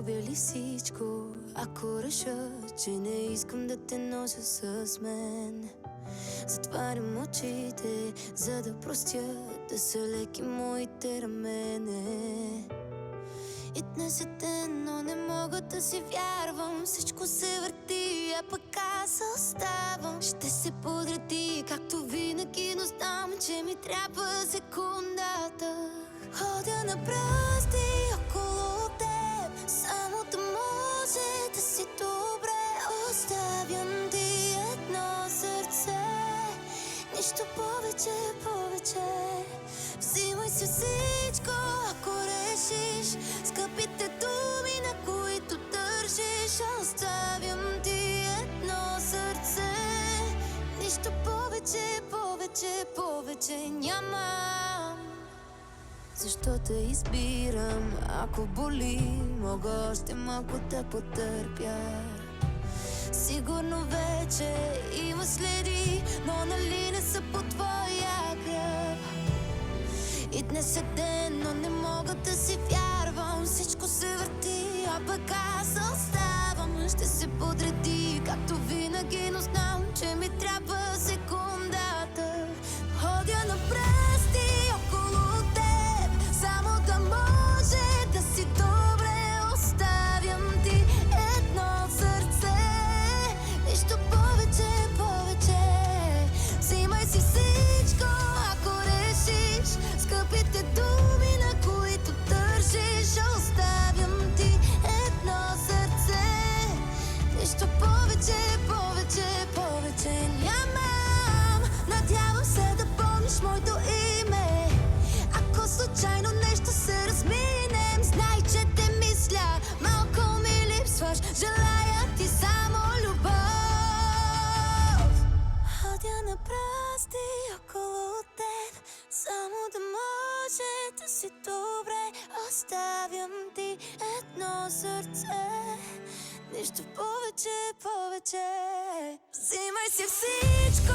загубя ли всичко, ако реша, че не искам да те нося с мен? Затварям очите, за да простя, да са леки моите рамене. И днес е ден, но не мога да си вярвам. Всичко се върти, а пък аз оставам. Ще се подреди, както винаги, но знам, че ми трябва секундата. Ходя на пръсти около теб, само да може да си добре. Оставям ти едно сърце, нищо повече, повече. Взимай си всичко, ако решиш, скъпите думи, на които държиш. Оставям ти едно сърце, нищо повече, повече, повече нямам. Защо те избирам, ако боли, мога още малко да потърпя. Сигурно вече има следи, но нали не са по твоя гръб. И днес е ден, но не мога да си вярвам. Всичко се върти, а пък аз оставам. Ще се подреди, както винаги, но знам, че ми трябва секундата. Ходя на пръсти около теб, само да може да си добре. Оставям ти едно сърце, нищо повече, повече. Взимай си всичко, ако решиш, скъпите думи, на които държиш. Оставям ти едно сърце, нищо повече, повече, повече нямам. Надявам се да помниш моето име, ако случайно нещо се разминем. Знай, че те мисля, малко ми липсваш. Желая ти само любов. Ходя на пръсти около теб, само да може да си добре. Оставям ти едно сърце, нищо повече, повече. Взимай си всичко,